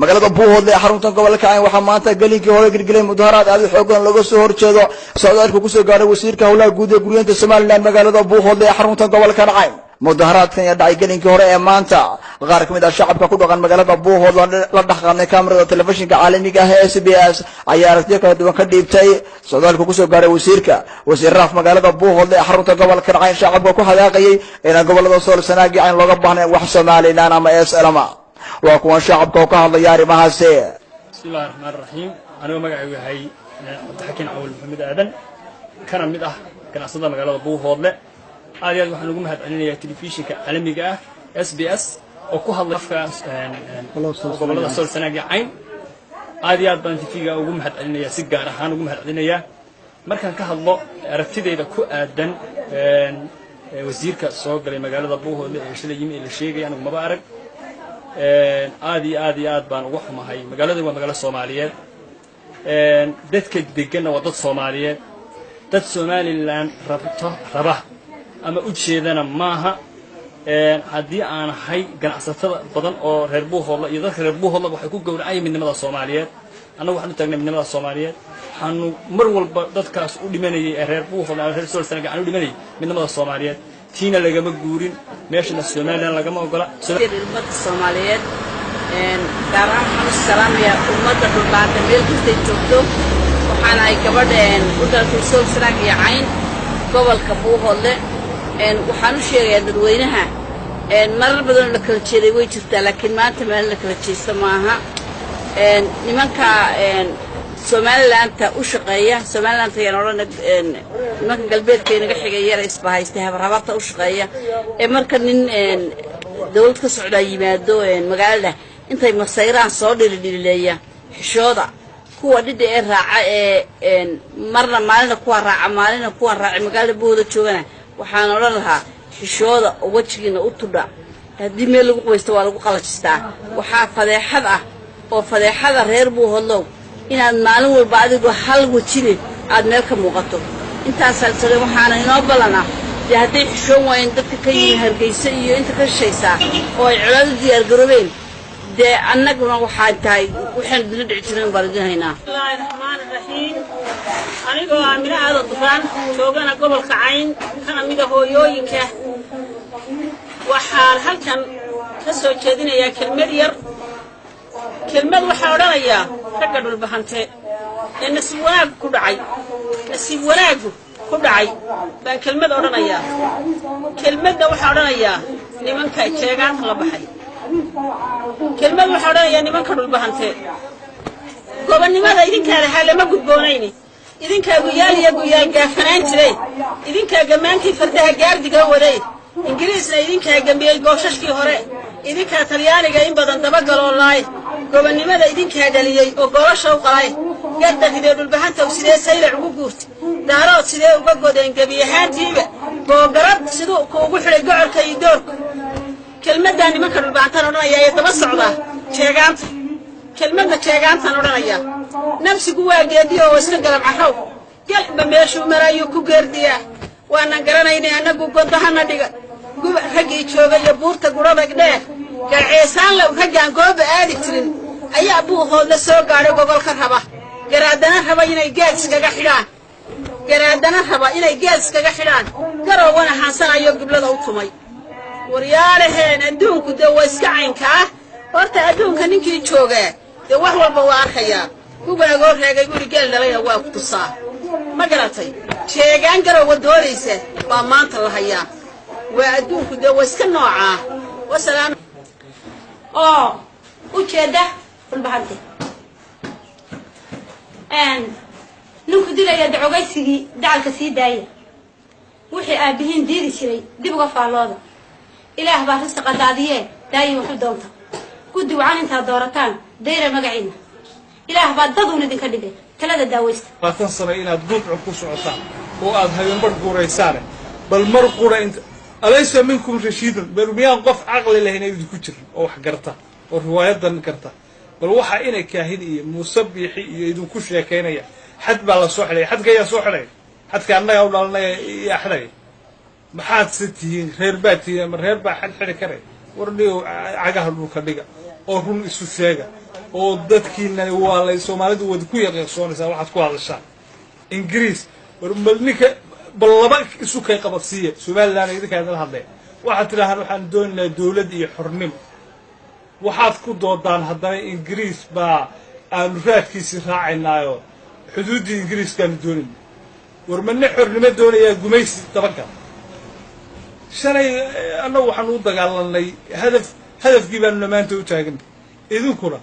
magaalada Buuhoodle ee xarunta gobolka Cayn waxaa maanta galinkii hore girgilay mudaharaad aad u xooggan laga soo horjeedo socdaalka ku soo gaaray wasiirka howlaha guud ee guriyada Soomaaliland magaalada Buuhoodle ee xarunta gobolka Cayn mudaharaadkan ayaa dhacay galinkii hore ee maanta qaar ka mid ah shacabka ku dhaqan magaalada Buuhoodle la dhaxqaadnay kaamirada telefishinka caalamiga ah ee SBS ayaa aragtiyo kala duwan ka dhiibtay socdaalka ku soo gaaray wasiir raaf magaalada Buuhoodle ee xarunta gobolka Cayn shacabka ku hadaaqayay in gobolada Sool Sanaag Cayn looga baahnay wax Soomaaliland ama SLM waa kuwan shacabka oo ka hadlaya arrimahaas bismillaahir rahmaanir rahiim aniga magacaygu yahay Cabdixakiin Awal Maxamed Aadan kana mid ah ganacsatada magaalada Buuhoodle aad iyo aad waxaan ugu mahadcelinayaa telefishinka caalamiga ah SBS oo ku hadlay afka gobolada Sool Sanaag Cayn aad iyo aad baan TV-ga ugu mahadcelinayaa si gaar ahaan ugu mahadcelinayaa markaan ka hadlo aragtidayda ku aadan wasiirka soo galay magaalada Buuhoodle ee shalay yimid la sheegay anigu maba arag aad iyo aad baan ugu xumahay magaalada waa magaalo Soomaaliyeed dadka degan waa dad Soomaaliyeed dad Somaliland raba ama u jeedana maaha haddii aan ahay ganacsatada badan oo reer Buuhoodle iyo dadka reer Buuhoodle waxay ku gowracayeen midnimada Soomaaliyeed anagu waxaan u taagnay midnimada Soomaaliyeed waxaanu mar walba dadkaas u dhimanayay reer Buuhoodle ama reer Sool Sanaag aan u dhimanayay midnimada Soomaaliyeed tiina lagama guurin meeshana Somaliland lagama ogola ummadda Soomaaliyeed gaar ahaan salaamaya ummadda dhulbaanta meel kasta joogto waxaan ay gabadheen u dalka Sool Sanaag Cayn gobolka Buuhoodle waxaan u sheegayaa dadweynaha marar badan la kala jeeday way jirtaa laakiin maanta meel la kala jeesto maaha nimanka Somaliland u shaqeeya Somaliland ayaan nimanka galbeedka inaga xigayay isbahaystay habarta u shaqeeya marka nin dawlad ka socda yimaado magaalada intay masayraan soo dhilileeya xishooda kuwa dhida ee raaca marna maalina kuwa raaca maalina kuwa raaca magaalada Buuhoodle joogana waxaan oran lahaa xishooda oo wajigiina u tudha hadii meel lagu qoysto waa lagu qalajistaa waxa fadeexad ah oo fadeexada reer Buuhoodle inaad maalin walba adigu hal wajine aad meel ka muuqato intaas salsale waxaan inoo balana hadii xishoon wayn dadka ka yimid Hargeysa iyo inta ka shaqeysa oo ay cilad diyaar garoobeen de annaguna waxaan tahay waxaan dil dhici jirin baradinaynaa bismillaahir rahmaanir rahiim anigoo Aamina aad dufan joogana gobolka Cayn kana mid ah hooyooyinka waxaan halkan ka soo jeedinayaa kelmad yar kelmad waxa odhanayaa ragga dhulbahante nasiib wanaag ku dhacay baan kelmad odhanayaa kelmadda waxa odhanayaa nimanka jeegaanta la baxay kelmad waxa odhanayaa nimanka dhulbahante gobonnimada idinkaa lahaa lama gudboonayni idinkaa guyaal gaafanaan jiray idinkaa gammaantii fardaha gaardiga waday ingiriisna idinkaa gambiyey gooshashkii hore idinkaa talyaaniga in badan dabagaloo laay gobonnimada idinkaa dhaliyey oo goolasha u qalay gardaridee dhulbahanta sidee saylac ugu guurtay daarood sidee uga godeen gebi ahaantiiba googarad siduu kuugu xidhay gocorka iyo doorka kelmaddaa nimanka dhulbahantaan odhanayaa ee daba socdaa jeegaanta kelmadda jeegaantaan odhanayaa nafsigu waa geediyo oo iska galab carrow galba meeshuu marayuu ku geerdiyaa waanan garanaynay annagu gondahana dhiga raggii jooga iyo buurta guradag dheer garceesaan la raggaan gooba aadi jirin ayaa Buuhoodle soo gaaray gobolka raba garaadana raba inay geed iskaga xidhaan garoowana xansanayo giblada u tumay waryaalaheen adduunku de waa iska caynkaa horta adduunka ninkii joogaa de wax walba waa arkayaa kugaagoo reegay guri geel dhalayna waa ku tusaa ma garatay sheegaan garoowa doonaysa baa maanta la hayaa waa adduunku de waa iska noocaa wasalaam oo u jeeda dhulbahante ninku dilaya dacogaysigii dacalka sii daaya wixii aabihiin diidi jiray dib uga faallooda ilaah baa risqa daadiyee daayin wuxuu doonta guddi wacan intaad doorataan dayra magaciina ilaah baa daduun idinka dhigay talada daawaysta laatan sano inaad gudcun ku socotaan oo aad habeenbar guuraysaane bal mar qura inta alaysa minkum rashiidun bal miyaan qof caqli lahayn idinku jirin oo wax garta oo riwaayadan garta bal waxa inay kaahin iyo musabbixi iyo idinku sheekeynaya xad baa la soo xilay xadka ayaa soo xilay xadka annaga u dhalanay iyo axday maxaad sitiin reer baatiina reer baa xad xiri karay warniyo cagaha dhulka dhiga oo run isu sheega oo dadkiinani waa lay Soomaalidu wada ku yaqaanaysaa waxaad ku hadashaan Ingiriis war ninka bal laba isu kay qabadsiye Soomaaliland idinka la hadlay waxaad tiraahaan waxaan doonaynaa dawlad iyo xornimo waxaad ku doodaan haddana Ingiriis baa aan raadkiisa raacaynaayo xuduudda Ingiriiskan doonin war manna xornimo doonaya gumaysi tabanka shalay annagu waxaan u dagaalanay hadafkii baan maanta u taagan idinkuna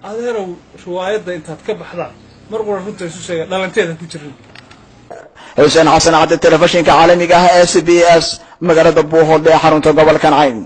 adeerow riwaayadda intaad ka baxdaan mar qura runta isu sheega dhalanteeda ku jirin Hussein Xasan Cabdi telefishinka caalamiga ah SBS magaalada Buuhoodle xarunta gobolka Cayn